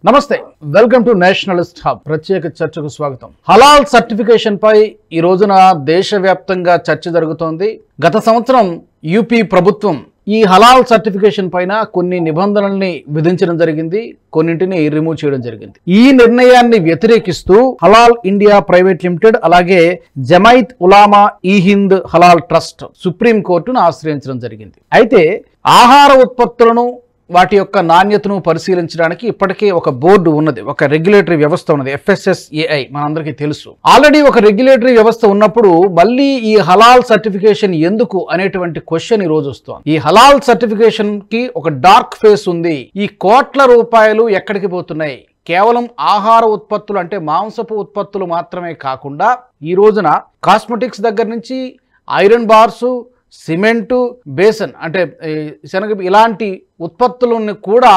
నమస్తే, welcome to Nationalist hub. ప్రత్యేక చర్చకు స్వాగతం. హలాల్ సర్టిఫికేషన్ పై ఈ రోజున దేశవ్యాప్తంగా చర్చ జరుగుతోంది. గత సంవత్సరం యూపీ ప్రభుత్వం ఈ హలాల్ సర్టిఫికేషన్ పైన కొన్ని నిబంధనల్ని విధించడం జరిగింది, కొన్నింటిని రిమూవ్ చేయడం జరిగింది. ఈ నిర్ణయాన్ని వ్యతిరేకిస్తూ హలాల్ ఇండియా ప్రైవేట్ లిమిటెడ్ అలాగే జమైత్ ఉలామా ఈ హింద్ హలాల్ ట్రస్ట్ సుప్రీం కోర్టును ఆశ్రయించడం జరిగింది. అయితే ఆహార ఉత్పత్తులను వాటి యొక్క నాణ్యతను పరిశీలించడానికి ఇప్పటికే ఒక బోర్డు ఉన్నది, ఒక రెగ్యులేటరీ వ్యవస్థ ఉన్నది, FSSAI మనందరికీ తెలుసు. ఆల్రెడీ ఒక రెగ్యులేటరీ వ్యవస్థ ఉన్నప్పుడు మళ్ళీ ఈ హలాల్ సర్టిఫికేషన్ ఎందుకు అనేటువంటి క్వశ్చన్ ఈ రోజు వస్తుంది. ఈ హలాల్ సర్టిఫికేషన్ కి ఒక డార్క్ ఫేస్ ఉంది. ఈ కోట్ల రూపాయలు ఎక్కడికి పోతున్నాయి? కేవలం ఆహార ఉత్పత్తులు అంటే మాంసపు ఉత్పత్తులు మాత్రమే కాకుండా ఈ రోజున కాస్మెటిక్స్ దగ్గర నుంచి ఐరన్ బార్సు, సిమెంటు, బేసన్ అంటే శనగ ఇలాంటి ఉత్పత్తులను కూడా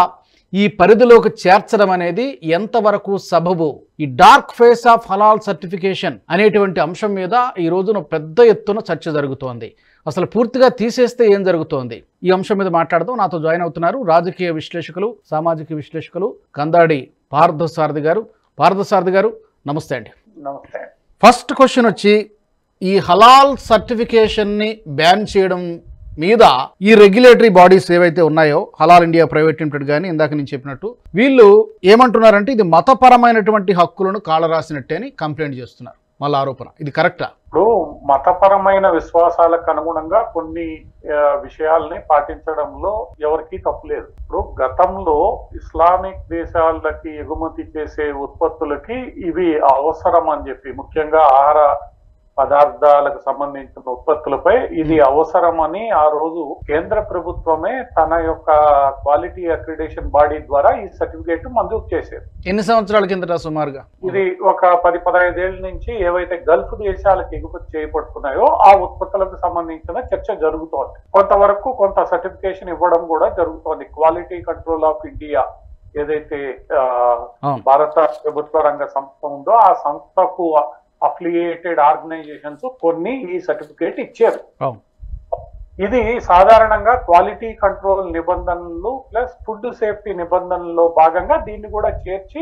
ఈ పరిధిలోకి చేర్చడం అనేది ఎంతవరకు సబబు? ఈ dark face of halal certification అనేటువంటి అంశం మీద ఈ రోజున పెద్ద ఎత్తున చర్చ జరుగుతోంది. అసలు పూర్తిగా తీసేస్తే ఏం జరుగుతోంది? ఈ అంశం మీద మాట్లాడదాం. నాతో జాయిన్ అవుతున్నారు రాజకీయ విశ్లేషకులు, సామాజిక విశ్లేషకులు కందాడి పార్థసారథి గారు. పార్థసారథి గారు నమస్తే అండి. నమస్తే. ఫస్ట్ క్వశ్చన్ వచ్చి, ఈ హలాల్ సర్టిఫికేషన్ని బ్యాన్ చేయడం మీద ఈ రెగ్యులేటరీ బాడీస్ ఏవైతే ఉన్నాయో, హలాల్ ఇండియా ప్రైవేట్ లిమిటెడ్ కానీ ఇందాక నేను చెప్పినట్టు, వీళ్ళు ఏమంటున్నారంటే ఇది మతపరమైనటువంటి హక్కులను కాలరాసినట్టే అని కంప్లైంట్ చేస్తున్నారు. వాళ్ళ ఆరోపణ ఇది కరెక్టా? ఇప్పుడు మతపరమైన విశ్వాసాలకు అనుగుణంగా కొన్ని విషయాల్ని పాటించడంలో ఎవరికీ తప్పులేదు. ఇప్పుడు గతంలో ఇస్లామిక్ దేశాలకి ఎగుమతి చేసే ఉత్పత్తులకి ఇవి అవసరం అని చెప్పి, ముఖ్యంగా ఆహార పదార్థాలకు సంబంధించిన ఉత్పత్తులపై ఇది అవసరమని ఆ రోజు కేంద్ర ప్రభుత్వమే తన యొక్క క్వాలిటీ అక్రిడేషన్ బాడీ ద్వారా ఈ సర్టిఫికేట్ మంజూరు చేసేది. ఎన్ని సంవత్సరాల కిందట సుమారుగా? ఇది ఒక 10-15 ఏళ్ల నుంచి ఏవైతే గల్ఫ్ దేశాలకు ఎగుమతి చేయబడుతున్నాయో ఆ ఉత్పత్తులకు సంబంధించిన చర్చ జరుగుతోంది. కొంతవరకు కొంత సర్టిఫికేషన్ ఇవ్వడం కూడా జరుగుతోంది. క్వాలిటీ కంట్రోల్ ఆఫ్ ఇండియా ఏదైతే భారత ప్రభుత్వ రంగ సంస్థ ఉందో ఆ సంస్థకు అఫిలియేటెడ్ ఆర్గనైజేషన్స్ కొన్ని ఈ సర్టిఫికేట్ ఇచ్చారు. ఇది సాధారణంగా క్వాలిటీ కంట్రోల్ నిబంధనలు ప్లస్ ఫుడ్ సేఫ్టీ నిబంధనల్లో భాగంగా దీన్ని కూడా చేర్చి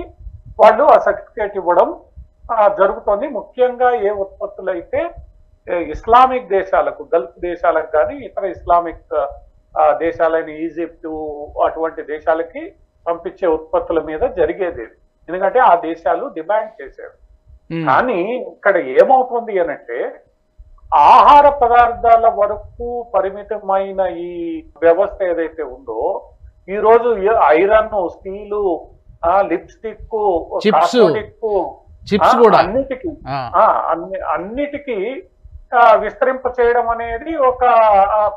వాళ్ళు ఆ సర్టిఫికేట్ ఇవ్వడం జరుగుతుంది. ముఖ్యంగా ఏ ఉత్పత్తులు అయితే ఇస్లామిక్ దేశాలకు, గల్ఫ్ దేశాలకు కానీ ఇతర ఇస్లామిక్ దేశాలైన ఈజిప్టు అటువంటి దేశాలకి పంపించే ఉత్పత్తుల మీద జరిగేది. ఎందుకంటే ఆ దేశాలు డిమాండ్ చేశారు. కానీ ఇక్కడ ఏమవుతుంది అనంటే ఆహార పదార్థాల వరకు పరిమితమైన ఈ వ్యవస్థ ఏదైతే ఉందో ఈ రోజు ఐరన్, స్టీలు, లిప్స్టిక్, చిప్స్ కూడా అన్నిటికీ విస్తరింప చేయడం అనేది ఒక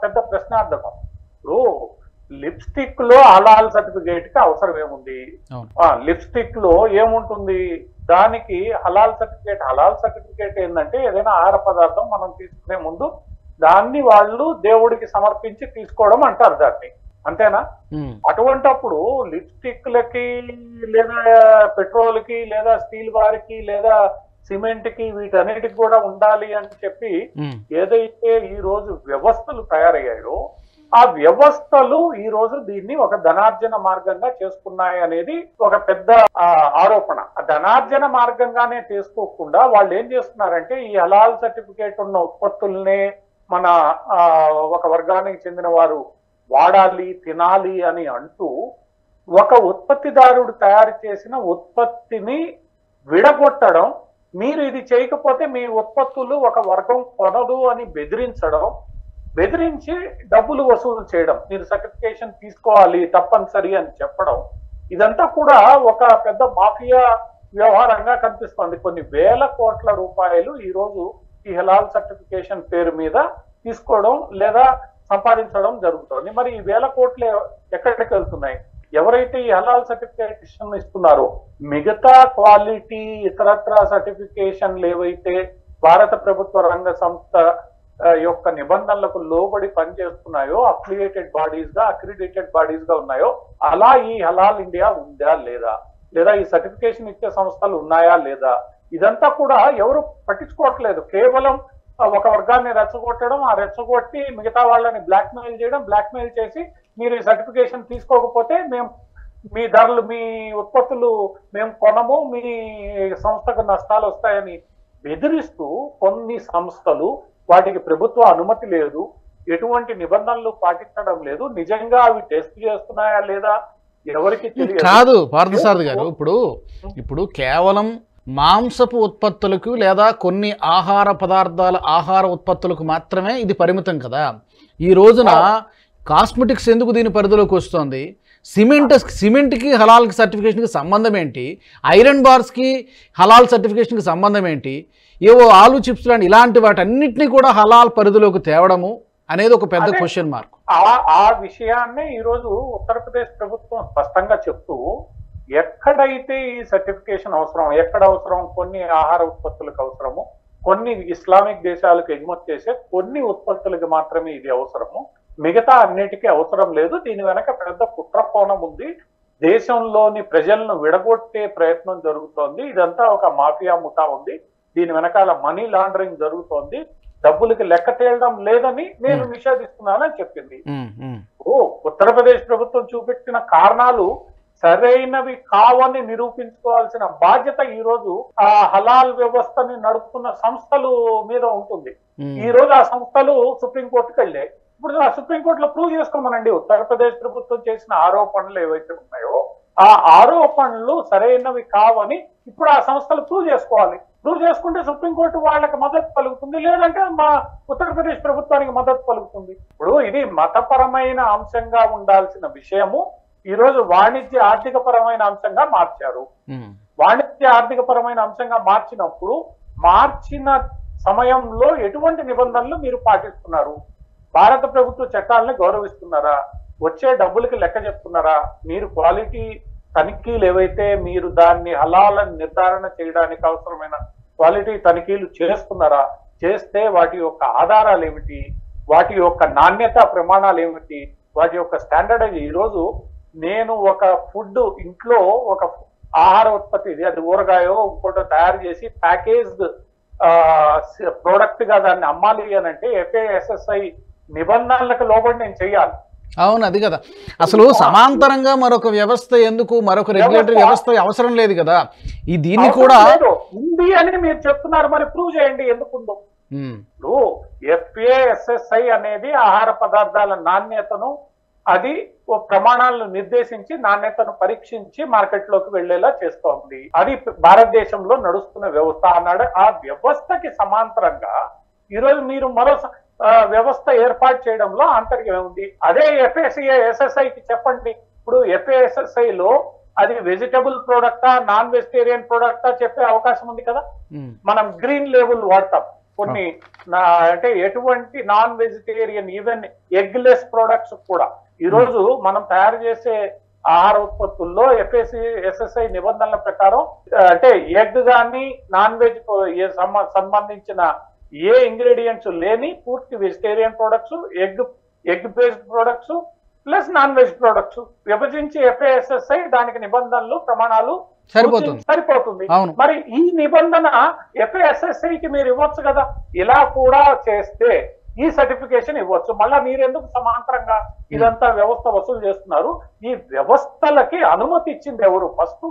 పెద్ద ప్రశ్నార్థకం. ఇప్పుడు లిప్స్టిక్ లో హలాల్ సర్టిఫికేట్ కి అవసరం ఏముంది? లిప్స్టిక్ లో ఏముంటుంది? దానికి హలాల్ సర్టిఫికేట్ ఏంటంటే ఏదైనా ఆహార పదార్థం మనం తీసుకునే ముందు దాన్ని వాళ్ళు దేవుడికి సమర్పించి తీసుకోవడం అంటారు దాన్ని, అంతేనా? అటువంటప్పుడు లిప్స్టిక్లకి లేదా పెట్రోల్ కి లేదా స్టీల్ వారికి లేదా సిమెంట్ కి వీటన్నిటికి కూడా ఉండాలి అని చెప్పి ఏదైతే ఈ రోజు వ్యవస్థలు తయారయ్యాయో ఆ వ్యవస్థలు ఈ రోజు దీన్ని ఒక ధనార్జన మార్గంగా చేసుకున్నాయి అనేది ఒక పెద్ద ఆరోపణ. ధనార్జన మార్గంగానే చేసుకోకుండా వాళ్ళు ఏం చేస్తున్నారంటే ఈ హలాల్ సర్టిఫికేట్ ఉన్న ఉత్పత్తుల్నే మన ఒక వర్గానికి చెందిన వారు వాడాలి, తినాలి అని అంటూ ఒక ఉత్పత్తిదారుడు తయారు చేసిన ఉత్పత్తిని విడగొట్టడం, మీరు ఇది చేయకపోతే మీ ఉత్పత్తులు ఒక వర్గం కొనదు అని బెదిరించి డబ్బులు వసూలు చేయడం, మీరు సర్టిఫికేషన్ తీసుకోవాలి తప్పనిసరి అని చెప్పడం, ఇదంతా కూడా ఒక పెద్ద మాఫియా వ్యవహారంగా కనిపిస్తుంది. కొన్ని వేల కోట్ల రూపాయలు ఈ రోజు ఈ హలాల్ సర్టిఫికేషన్ పేరు మీద తీసుకోవడం లేదా సంపాదించడం జరుగుతుంది. మరి ఈ వేల కోట్లు ఎక్కడికి వెళ్తున్నాయి? ఎవరైతే ఈ హలాల్ సర్టిఫికేషన్ ఇస్తున్నారో మిగతా క్వాలిటీ ఇతరత్ర సర్టిఫికేషన్లు ఏవైతే భారత ప్రభుత్వ రంగ సంస్థ యొక్క నిబంధనలకు లోబడి పనిచేస్తున్నాయో, అఫిలియేటెడ్ బాడీస్ గా, అక్రిడేటెడ్ బాడీస్ గా ఉన్నాయో అలా ఈ హలాల్ ఇండియా ఉందా లేదా ఈ సర్టిఫికేషన్ ఇచ్చే సంస్థలు ఉన్నాయా లేదా, ఇదంతా కూడా ఎవరు పట్టించుకోవట్లేదు. కేవలం ఒక వర్గాన్ని రెచ్చగొట్టడం, ఆ రెచ్చగొట్టి మిగతా వాళ్ళని బ్లాక్మెయిల్ చేయడం, బ్లాక్మెయిల్ చేసి మీరు ఈ సర్టిఫికేషన్ తీసుకోకపోతే మేము మీ ధరలు, మీ ఉత్పత్తులు మేము కొనము, మీ సంస్థకు నష్టాలు వస్తాయని బెదిరిస్తూ కొన్ని సంస్థలు, వాటికి ప్రభుత్వ అనుమతి లేదు, ఎటువంటి నిబంధనలు పాటించడం లేదు, నిజంగా అవి టెస్ట్ చేస్తున్నాయా లేదా ఎవరికి తెలియదు. కాదు పార్థసారథి గారు, ఇప్పుడు కేవలం మాంసపు ఉత్పత్తులకు లేదా కొన్ని ఆహార ఉత్పత్తులకు మాత్రమే ఇది పరిమితం కదా. ఈ రోజున కాస్మెటిక్స్ ఎందుకు దీని పరిధిలోకి వస్తుంది? సిమెంట్కి హలాల్ సర్టిఫికేషన్కి సంబంధం ఏంటి? ఐరన్ బార్స్కి హలాల్ సర్టిఫికేషన్కి సంబంధం ఏంటి? ఏవో ఆలు చిప్స్ లాంటి ఇలాంటి వాటన్నిటినీ కూడా హలాల్ పరిధిలోకి తేవడము అనేది ఒక పెద్ద క్వశ్చన్ మార్క్. ఆ విషయాన్ని ఈరోజు ఉత్తరప్రదేశ్ ప్రభుత్వం స్పష్టంగా చెప్తూ, ఎక్కడైతే ఈ సర్టిఫికేషన్ అవసరం, ఎక్కడ అవసరం, కొన్ని ఆహార ఉత్పత్తులకు అవసరము, కొన్ని ఇస్లామిక్ దేశాలకు ఎగుమతి చేసే కొన్ని ఉత్పత్తులకు మాత్రమే ఇది అవసరము, మిగతా అన్నిటికీ అవసరం లేదు. దీని వెనక పెద్ద కుట్రకోణం ఉంది, దేశంలోని ప్రజలను విడగొట్టే ప్రయత్నం జరుగుతోంది, ఇదంతా ఒక మాఫియా ముఠా ఉంది, దీని వెనకాల మనీ లాండరింగ్ జరుగుతోంది, డబ్బులకి లెక్క తేలడం లేదని నేను నిషేధిస్తున్నానని చెప్పింది. ఉత్తరప్రదేశ్ ప్రభుత్వం చూపెట్టిన కారణాలు సరైనవి కావని నిరూపించుకోవాల్సిన బాధ్యత ఈ రోజు ఆ హలాల్ వ్యవస్థని నడుపుతున్న సంస్థలు మీద ఉంటుంది. ఈ రోజు ఆ సంస్థలు సుప్రీంకోర్టుకు వెళ్ళాయి. ఇప్పుడు ఆ సుప్రీంకోర్టులో ప్రూవ్ చేసుకోమనండి. ఉత్తరప్రదేశ్ ప్రభుత్వం చేసిన ఆరోపణలు ఏవైతే ఉన్నాయో ఆ ఆరోపణలు సరైనవి కావని ఇప్పుడు ఆ సంస్థలు ప్రూవ్ చేసుకోవాలి. ప్రూవ్ చేసుకుంటే సుప్రీంకోర్టు వాళ్ళకి మద్దతు పలుకుతుంది, లేదంటే మా ఉత్తరప్రదేశ్ ప్రభుత్వానికి మద్దతు పలుకుతుంది. ఇప్పుడు ఇది మతపరమైన అంశంగా ఉండాల్సిన విషయము ఈ రోజు వాణిజ్య ఆర్థిక పరమైన అంశంగా మార్చారు. వాణిజ్య ఆర్థిక పరమైన అంశంగా మార్చినప్పుడు మార్చిన సమయంలో ఎటువంటి నిబంధనలు మీరు పాటిస్తున్నారు? భారత ప్రభుత్వ చట్టాలను గౌరవిస్తున్నారా? వచ్చే డబ్బులకి లెక్క చెప్తున్నారా? మీరు క్వాలిటీ తనిఖీలు ఏవైతే మీరు దాన్ని హలాలని నిర్ధారణ చేయడానికి అవసరమైన క్వాలిటీ తనిఖీలు చేస్తున్నారా? చేస్తే వాటి యొక్క ఆధారాలు ఏమిటి? వాటి యొక్క నాణ్యత ప్రమాణాలు ఏమిటి? వాటి యొక్క స్టాండర్డైజ్. ఈరోజు నేను ఒక ఫుడ్ ఇంట్లో ఒక ఆహార ఉత్పత్తి, అది ఊరగాయో ఇంకోటో తయారు చేసి ప్యాకేజ్డ్ ప్రోడక్ట్ గా దాన్ని అమ్మాలి అని అంటే FASSI నిబంధనలకు లోబడి నేను చెయ్యాలి. అవును, అది కదా. అసలు సమాంతరంగా మరొక వ్యవస్థ ఎందుకు, మరొక రెగ్యులేటరీ వ్యవస్థ అవసరం లేదు కదా. ఈ దీన్ని కూడా ఉంది అని మీరు చెప్తున్నారు, మరి ప్రూవ్ చేయండి ఎందుకుందో. ఇప్పుడు FASSI అనేది ఆహార పదార్థాల నాణ్యతను, అది ప్రమాణాలను నిర్దేశించి నాణ్యతను పరీక్షించి మార్కెట్లోకి వెళ్లేలా చేస్తోంది. అది భారతదేశంలో నడుస్తున్న వ్యవస్థ అన్నాడు. ఆ వ్యవస్థకి సమాంతరంగా ఈరోజు మీరు మరో వ్యవస్థ ఏర్పాటు చేయడంలో ఆంతర్యం ఉంది. అదే FASSIకి చెప్పండి. ఇప్పుడు FASSIలో అది వెజిటబుల్ ప్రోడక్టా, నాన్ వెజిటేరియన్ ప్రోడక్టా చెప్పే అవకాశం ఉంది కదా. మనం గ్రీన్ లేబుల్ వాడతాం కొన్ని, అంటే ఎటువంటి non vegetarian, even egg less products కూడా ఈ రోజు మనం తయారు చేసే ఆహార ఉత్పత్తుల్లో FASSI నిబంధనల ప్రకారం అంటే ఎగ్ కానీ నాన్ వెజ్ సంబంధించిన ఏ ఇంగ్రీడియంట్స్ లేని పూర్తి vegetarian products, egg based products plus non veg products విభజించి FASSI దానికి నిబంధనలు ప్రమాణాలు సరిపోతుంది. మరి ఈ నిబంధన FASSIకి మీరు ఇవ్వచ్చు కదా. ఇలా కూడా చేస్తే ఈ సర్టిఫికేషన్ ఇవ్వచ్చు. మళ్ళా మీరెందుకు సమాంతరంగా ఇదంతా వ్యవస్థ వసూలు చేస్తున్నారు? ఈ వ్యవస్థలకి అనుమతి ఇచ్చింది ఎవరు? ఫస్ట్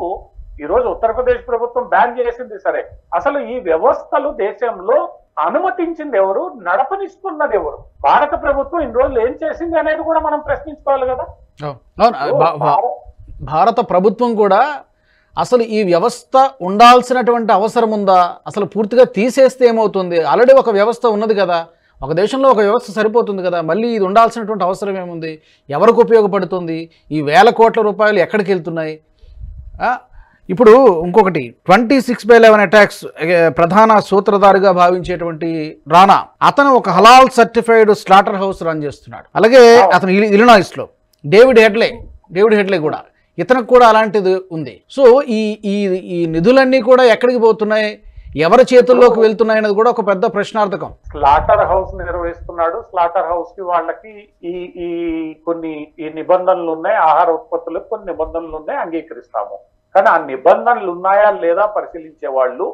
ఈ రోజు ఉత్తరప్రదేశ్ ప్రభుత్వం బ్యాన్ చేసింది సరే, అసలు ఈ వ్యవస్థలు దేశంలో అనుమతించింది ఎవరు? నడపనిస్తున్నది ఎవరు? భారత ప్రభుత్వం ఇన్ని రోజులు ఏం చేసింది అనేది కూడా మనం ప్రశ్నించుకోవాలి కదా. భారత ప్రభుత్వం కూడా అసలు ఈ వ్యవస్థ ఉండాల్సినటువంటి అవసరం ఉందా? అసలు పూర్తిగా తీసేస్తే ఏమవుతుంది? ఆల్రెడీ ఒక వ్యవస్థ ఉన్నది కదా. ఒక దేశంలో ఒక వ్యవస్థ సరిపోతుంది కదా. మళ్ళీ ఇది ఉండాల్సినటువంటి అవసరం ఏముంది? ఎవరికి ఉపయోగపడుతుంది? ఈ వేల కోట్ల రూపాయలు ఎక్కడికి వెళ్తున్నాయి? ఇప్పుడు ఇంకొకటి 26/11 అటాక్స్ ప్రధాన సూత్రధారిగా భావించేటువంటి రానా, అతను ఒక హలాల్ సర్టిఫైడ్ స్లాటర్ హౌస్ రన్ చేస్తున్నాడు. అలాగే అతను ఇలినాయిస్లో డేవిడ్ హెడ్లే కూడా, ఇతనికి కూడా అలాంటిది ఉంది. సో ఈ నిధులన్నీ కూడా ఎక్కడికి పోతున్నాయి, ఎవరి చేతుల్లోకి వెళ్తున్నాయి అనేది కూడా ఒక పెద్ద ప్రశ్నార్థకం. స్లాటర్ హౌస్ నిర్వహిస్తున్నాడు. స్లాటర్ హౌస్ కి వాళ్ళకి కొన్ని నిబంధనలు ఉన్నాయి, ఆహార ఉత్పత్తులకు కొన్ని నిబంధనలు ఉన్నాయి, అంగీకరిస్తాము. కానీ ఆ నిబంధనలు ఉన్నాయా లేదా పరిశీలించే వాళ్ళు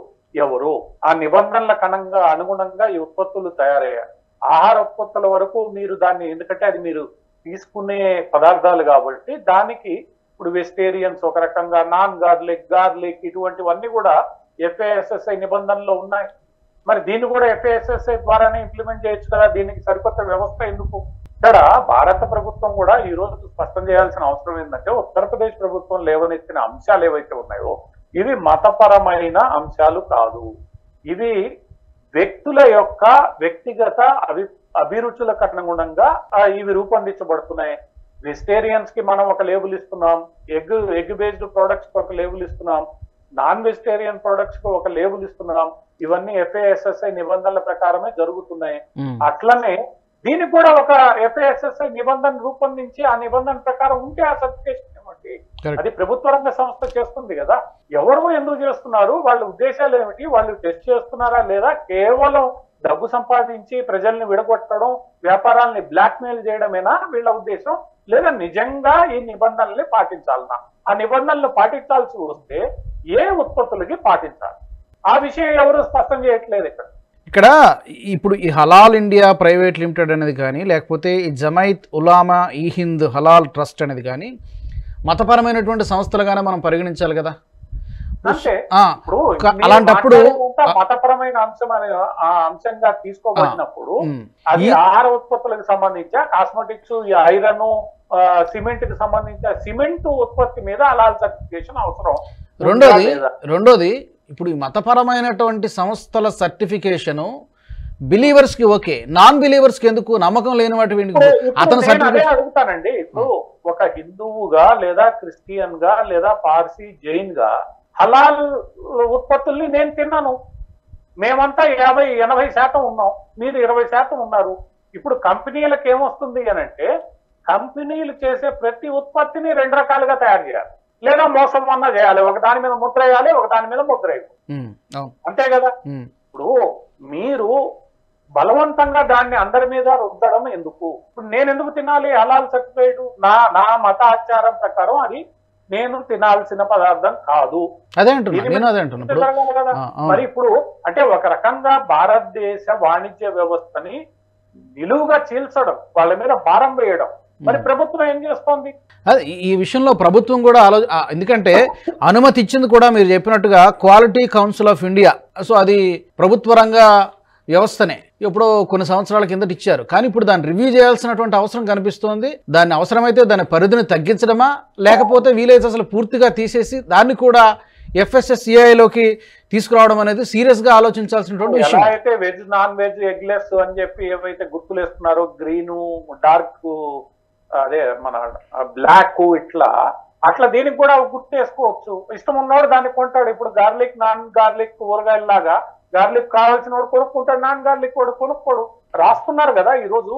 ఎవరు? ఆ నిబంధనలకు అనుగుణంగా ఈ ఉత్పత్తులు తయారయ్యాయి. ఆహార ఉత్పత్తుల వరకు మీరు దాన్ని, ఎందుకంటే అది మీరు తీసుకునే పదార్థాలు కాబట్టి దానికి ఇప్పుడు వెజిటేరియన్స్ ఒక రకంగా, నాన్ గార్లిక్, గార్లిక్, ఇటువంటివన్నీ కూడా FASSI నిబంధనలో ఉన్నాయి. మరి దీన్ని కూడా FASSI ద్వారానే ఇంప్లిమెంట్ చేయొచ్చు కదా, దీనికి సరికొత్త వ్యవస్థ ఎందుకు? ఇక్కడ భారత ప్రభుత్వం కూడా ఈ రోజు స్పష్టం చేయాల్సిన అవసరం ఏంటంటే, ఉత్తరప్రదేశ్ ప్రభుత్వం లేవనెత్తిన అంశాలు ఏవైతే ఉన్నాయో ఇవి మతపరమైన అంశాలు కాదు, ఇవి వ్యక్తుల యొక్క వ్యక్తిగత అభిరుచులకు అనుగుణంగా ఇవి రూపొందించబడుతున్నాయి. వెజిటేరియన్స్ కి మనం ఒక లేబుల్ ఇస్తున్నాం, ఎగ్ బేస్డ్ ప్రొడక్ట్స్ కి ఒక లేబుల్ ఇస్తున్నాం, నాన్ వెజిటేరియన్ ప్రొడక్ట్స్ కి ఒక లేబుల్ ఇస్తున్నాం. ఇవన్నీ FASSI నిబంధనల ప్రకారమే జరుగుతున్నాయి. అట్లనే దీనికి కూడా ఒక FASSI నిబంధన రూపొందించి ఆ నిబంధన ప్రకారం ఉంటే ఆ సర్టిఫికేషన్ ఇవ్వండి. అది ప్రభుత్వ రంగ సంస్థ చేస్తుంది కదా. ఎవరు ఎందుకు చేస్తున్నారు, వాళ్ళ ఉద్దేశాలు ఏమిటి, వాళ్ళు టెస్ట్ చేస్తున్నారా లేదా, కేవలం డబ్బు సంపాదించి ప్రజల్ని విడగొట్టడం, వ్యాపారాలని బ్లాక్మెయిల్ చేయడమేనా వీళ్ళ ఉద్దేశం, లేదా నిజంగా ఈ నిబంధనల్ని పాటించాలనా? ఆ నిబంధనలు పాటించాల్సి వస్తే ఏ ఉత్పత్తులకి పాటించాలి, ఆ విషయం ఎవరు స్పష్టం చేయట్లేదు ఇక్కడ. ఇప్పుడు ఈ హలాల్ ఇండియా ప్రైవేట్ లిమిటెడ్ అనేది కానీ, లేకపోతే ఈ జమైత్ ఉలామా ఈ హింద్ హలాల్ ట్రస్ట్ అనేది కానీ మతపరమైనటువంటి సంస్థలుగానే మనం పరిగణించాలి కదా. అంటే అలాంటప్పుడు మతపరమైన అంశం అనే ఆ అంశంగా తీసుకోబడినప్పుడు అది ఆహార ఉత్పత్తులకు సంబంధించి కాస్మెటిక్స్, ఐరన్, సిమెంట్ కి సంబంధించిన సిమెంట్ ఉత్పత్తి మీద హలాల్ సర్టిఫికేషన్ అవసరం. రెండోది ఇప్పుడు ఈ మతపరమైనటువంటి సంస్థల సర్టిఫికేషను బిలీవర్స్ కి ఓకే, నాన్ బిలీవర్స్ కి ఎందుకు? నమ్మకం లేని వాటి అతను సర్టిఫికేషన్ అడుగుతానండి. ఇప్పుడు ఒక హిందువుగా లేదా క్రిస్టియన్ గా లేదా పార్సీ, జైన్ గా హలాల్ ఉత్పత్తుల్ని నేను తిన్నాను. మేమంతా 50-80% ఉన్నాం, మీరు 20% ఉన్నారు. ఇప్పుడు కంపెనీలకు ఏమొస్తుంది అని అంటే, కంపెనీలు చేసే ప్రతి ఉత్పత్తిని 2 రకాలుగా తయారు చేయాలి, లేదా మోసం అన్నా చేయాలి. ఒక దాని మీద ముద్ర వేయాలి, ఒక దాని మీద ముద్ర వేయాలి, అంతే కదా. ఇప్పుడు మీరు బలవంతంగా దాన్ని అందరి మీద రుద్దడం ఎందుకు? ఇప్పుడు నేను ఎందుకు తినాలి హలాల్ సర్టిఫైడ్? నా మత ఆచారం ప్రకారం అది నేను తినాల్సిన పదార్థం కాదు. మరి ఇప్పుడు అంటే ఒక రకంగా భారతదేశ వాణిజ్య వ్యవస్థని నిలువుగా చీల్చడం, వాళ్ళ మీద భారం వేయడం, మరి ప్రభుత్వం ఏం చేస్తోంది? ఈ విషయంలో ప్రభుత్వం కూడా ఎందుకంటే అనుమతి ఇచ్చింది కూడా మీరు చెప్పినట్టుగా quality council of India. So అది ప్రభుత్వ రంగ వ్యవస్థనే ఎప్పుడో కొన్ని సంవత్సరాల కిందట ఇచ్చారు. కానీ ఇప్పుడు దాన్ని రివ్యూ చేయాల్సినటువంటి అవసరం కనిపిస్తోంది. దాన్ని అవసరమైతే దాని పరిధిని తగ్గించడమా, లేకపోతే వీలైతే అసలు పూర్తిగా తీసేసి దాన్ని కూడా FSSAIలోకి తీసుకురావడం అనేది సీరియస్ గా ఆలోచించాల్సినటువంటి విషయం. అయితే వెజ్, నాన్ వెజ్, ఎగ్లెస్ అని చెప్పి ఏవైతే గుర్తులు వేస్తున్నారో, గ్రీను, డార్క్, అదే మన బ్లాక్, అట్లా దీనికి కూడా గుర్తు వేసుకోవచ్చు. ఇష్టం ఉన్నవాడు దాన్ని కొంటాడు. ఇప్పుడు గార్లిక్, నాన్ గార్లిక్ కూరగాయలాగా గార్లిక్ కావాల్సిన వాడు కొనుక్కుంటాడు, నాన్ గార్లిక్ వాడు కొనుక్కోడు. రాస్తున్నారు కదా ఈ రోజు.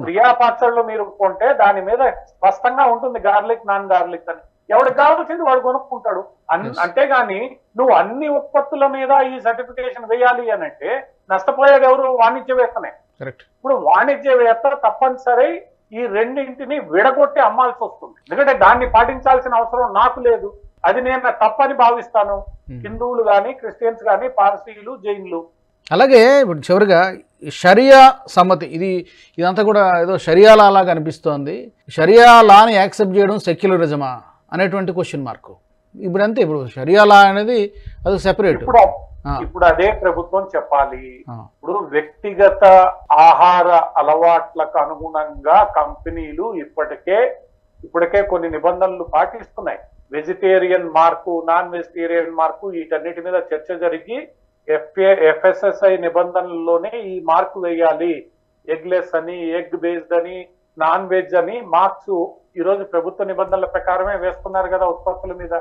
ప్రియా పచ్చళ్ళు మీరు కొంటే దాని మీద స్పష్టంగా ఉంటుంది గార్లిక్, నాన్ గార్లిక్ అని. ఎవరికి కావాల్సింది వాడు కొనుక్కుంటాడు. అంతేగాని నువ్వు అన్ని ఉత్పత్తుల మీద ఈ సర్టిఫికేషన్ వేయాలి అని అంటే నష్టపోయేది ఎవరు? వాణిజ్యవేత్తనే. ఇప్పుడు వాణిజ్యవేత్త తప్పనిసరి ఈ రెండింటిని విడగొట్టి అమ్మాల్సి వస్తుంది. ఎందుకంటే దాన్ని పాటించాల్సిన అవసరం నాకు లేదు, అది నేను తప్పని భావిస్తాను. హిందువులు కానీ, క్రిస్టియన్స్ కానీ, పార్సీలు, జైన్లు. అలాగే ఇప్పుడు చివరిగా షరియా సమ్మతి, ఇదంతా కూడా ఏదో షరియా లా లాగా అనిపిస్తోంది. షరియా లాని యాక్సెప్ట్ చేయడం సెక్యులరిజమా అనేటువంటి క్వశ్చన్ మార్కు. ఇప్పుడు అంతే, ఇప్పుడు షరియా లా అనేది అది సెపరేట్. ఇప్పుడు అదే ప్రభుత్వం చెప్పాలి. ఇప్పుడు వ్యక్తిగత ఆహార అలవాట్లకు అనుగుణంగా కంపెనీలు ఇప్పటికే కొన్ని నిబంధనలు పాటిస్తున్నాయి. Vegetarian mark, non vegetarian mark, వీటన్నిటి మీద చర్చ జరిగి FSSAI నిబంధనల్లోనే ఈ మార్కు వేయాలి. ఎగ్లెస్ అని, ఎగ్ బేస్డ్ అని, నాన్ వెజ్ అని మార్క్స్ ఈరోజు ప్రభుత్వ నిబంధనల ప్రకారమే వేస్తున్నారు కదా ఉత్పత్తుల మీద.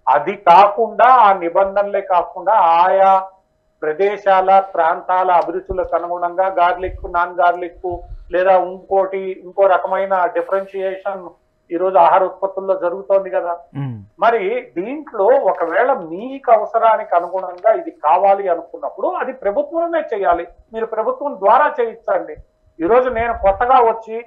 అది కాకుండా, ఆ నిబంధనలే కాకుండా ఆయా ప్రదేశాల, ప్రాంతాల అభిరుచులకు అనుగుణంగా గార్లిక్, నాన్ గార్లిక్, లేదా ఇంకో రకమైన డిఫరెన్షియేషన్ ఈరోజు ఆహార ఉత్పత్తుల్లో జరుగుతోంది కదా. మరి దీంట్లో ఒకవేళ మీకు అవసరానికి అనుగుణంగా ఇది కావాలి అనుకున్నప్పుడు అది ప్రభుత్వమే చేయాలి. మీరు ప్రభుత్వం ద్వారా చేయించండి. ఈరోజు నేను కొత్తగా వచ్చి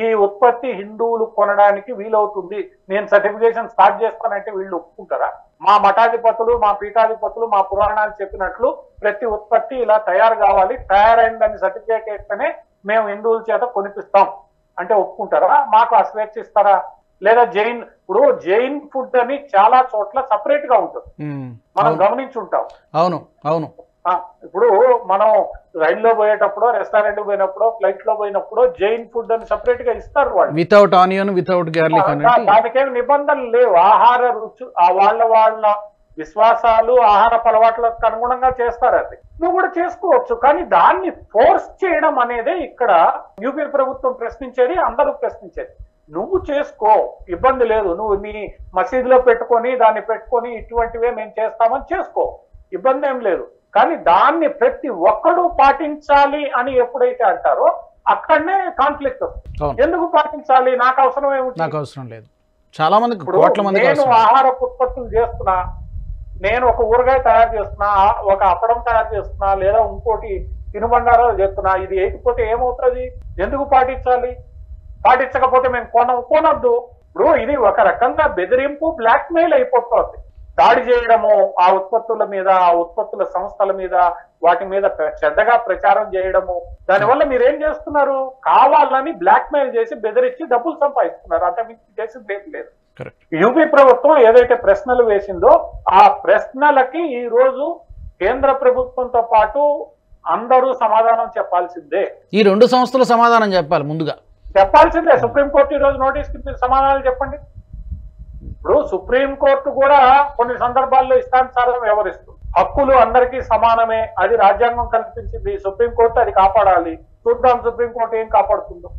ఈ ఉత్పత్తి హిందువులు కొనడానికి వీలవుతుంది, నేను సర్టిఫికేషన్ స్టార్ట్ చేస్తానంటే వీళ్ళు ఒప్పుకుంటారా? మా మఠాధిపతులు, మా పీఠాధిపతులు, మా పురాణాలు చెప్పినట్లు ప్రతి ఉత్పత్తి ఇలా తయారు కావాలి, తయారైందని సర్టిఫికేట్ ఇస్తేనే మేము హిందువుల చేత కొనిపిస్తాం అంటే ఒప్పుకుంటారా? మాకు ఆ స్వేచ్ఛ ఇస్తారా? లేదా జైన్, ఇప్పుడు జైన్ ఫుడ్ అని చాలా చోట్ల సపరేట్ గా ఉంటుంది, మనం గమనించుంటాం. అవును అవును. ఇప్పుడు మనం రైల్లో పోయేటప్పుడు, రెస్టారెంట్ పోయినప్పుడు, ఫ్లైట్ లో పోయినప్పుడు జైన్ ఫుడ్ అని సపరేట్ గా ఇస్తారు వాళ్ళు, వితౌట్ ఆనియన్ వితౌట్ గార్లిక్. దానికేమి నిబంధనలు లేవు. ఆహార రుచి వాళ్ళ విశ్వాసాలు, ఆహారపు అలవాట్లకు అనుగుణంగా చేస్తారు. అది నువ్వు కూడా చేసుకోవచ్చు, కానీ దాన్ని ఫోర్స్ చేయడం అనేదే ఇక్కడ యూపీ ప్రభుత్వం ప్రశ్నించేది, అందరూ ప్రశ్నించేది. నువ్వు చేసుకో, ఇబ్బంది లేదు, నువ్వు నీ మసీదులో పెట్టుకొని దాన్ని పెట్టుకొని ఇటువంటివే మేము చేస్తామని చేసుకో, ఇబ్బంది ఏం లేదు. కానీ దాన్ని ప్రతి ఒక్కరూ పాటించాలి అని ఎప్పుడైతే అంటారో అక్కడనే కాన్ఫ్లిక్ట్ వస్తుంది. ఎందుకు పాటించాలి, నాకు అవసరం ఏమిటి, నాకు అవసరం లేదు. చాలా మంది, నేను ఆహారపు ఉత్పత్తులు చేస్తున్నా, నేను ఒక ఊరగాయ తయారు చేస్తున్నా, ఒక అప్పడం తయారు చేస్తున్నా, లేదా ఇంకోటి తినుబండారాలు చేస్తున్నా, ఇది వేయకపోతే ఏమవుతుంది, ఎందుకు పాటించాలి, పాటించకపోతే మేము కొనొద్దు. ఇప్పుడు ఇది ఒక రకంగా బెదిరింపు, బ్లాక్ మెయిల్ అయిపోతుంది. దాడి చేయడము ఆ ఉత్పత్తుల మీద, ఆ ఉత్పత్తుల సంస్థల మీద, వాటి మీద చెడ్డగా ప్రచారం చేయడము, దానివల్ల మీరేం చేస్తున్నారు, కావాలని బ్లాక్ మెయిల్ చేసి బెదిరించి డబ్బులు సంపాదిస్తున్నారు, అంత మీకు చేసింది ఏం లేదు. యూపీ ప్రభుత్వం ఏదైతే ప్రశ్నలు వేసిందో ఆ ప్రశ్నలకి ఈ రోజు కేంద్ర ప్రభుత్వంతో పాటు అందరూ సమాధానం చెప్పాల్సిందే. ఈ రెండు సంస్థలు సమాధానం చెప్పాలి, ముందుగా చెప్పాల్సిందే. సుప్రీంకోర్టు ఈ రోజు నోటీస్కి మీరు సమాధానాలు చెప్పండి. ఇప్పుడు సుప్రీంకోర్టు కూడా కొన్ని సందర్భాల్లో ఇష్టానుసారం వ్యవహరిస్తుంది. హక్కులు అందరికీ సమానమే, అది రాజ్యాంగం కల్పించింది, సుప్రీంకోర్టు అది కాపాడాలి. చూద్దాం సుప్రీంకోర్టు ఏం కాపాడుతుందో.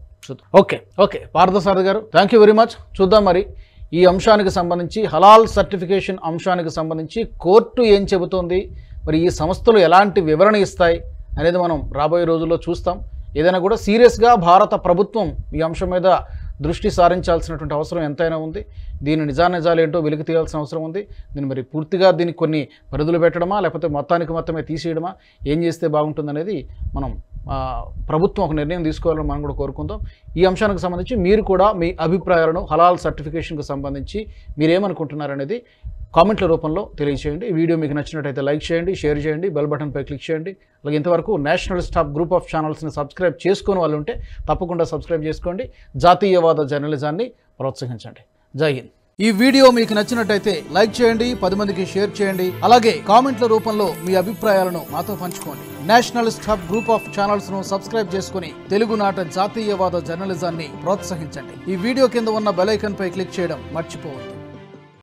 ఓకే ఓకే పార్థసారథి గారు, థ్యాంక్ యూ వెరీ మచ్. చూద్దాం మరి ఈ అంశానికి సంబంధించి, హలాల్ సర్టిఫికేషన్ అంశానికి సంబంధించి కోర్టు ఏం చెబుతోంది, మరి ఈ సంస్థలు ఎలాంటి వివరణ ఇస్తాయి అనేది మనం రాబోయే రోజుల్లో చూస్తాం. ఏదైనా కూడా సీరియస్గా భారత ప్రభుత్వం ఈ అంశం మీద దృష్టి సారించాల్సినటువంటి అవసరం ఎంతైనా ఉంది. దీని నిజానిజాలు ఏంటో వెలికి తీయాల్సిన అవసరం ఉంది. దీన్ని మరి పూర్తిగా దీనికి కొన్ని పరిధులు పెట్టడమా, లేకపోతే మొత్తమే తీసేయడమా, ఏం చేస్తే బాగుంటుందనేది మనం ప్రభుత్వం ఒక నిర్ణయం తీసుకోవాలని మనం కూడా కోరుకుందాం. ఈ అంశానికి సంబంధించి మీరు కూడా మీ అభిప్రాయాలను హలాల్ సర్టిఫికేషన్కి సంబంధించి మీరేమనుకుంటున్నారనేది కామెంట్ల రూపంలో తెలియజేయండి. ఈ వీడియో మీకు నచ్చినట్టయితే లైక్ చేయండి, షేర్ చేయండి, బెల్ బటన్పై క్లిక్ చేయండి. అలాగే ఇంతవరకు నేషనలిస్ట్ హబ్ గ్రూప్ ఆఫ్ ఛానల్స్ని సబ్స్క్రైబ్ చేసుకుని వాళ్ళు ఉంటే తప్పకుండా సబ్స్క్రైబ్ చేసుకోండి. జాతీయవాద జర్నలిజాన్ని ప్రోత్సహించండి. జై హింద్. ఈ వీడియో మీకు నచ్చినట్టయితే లైక్ చేయండి, 10 మందికి షేర్ చేయండి. అలాగే కామెంట్ల రూపంలో మీ అభిప్రాయాలను మాతో పంచుకోండి. Nationalist hub group of channels ను సబ్స్క్రైబ్ చేసుకుని తెలుగునాట జాతీయవాద జర్నలిజాన్ని ప్రోత్సహించండి. ఈ వీడియో కింద ఉన్న బెల్ ఐకాన్ పై క్లిక్ చేయడం మర్చిపోవద్దు.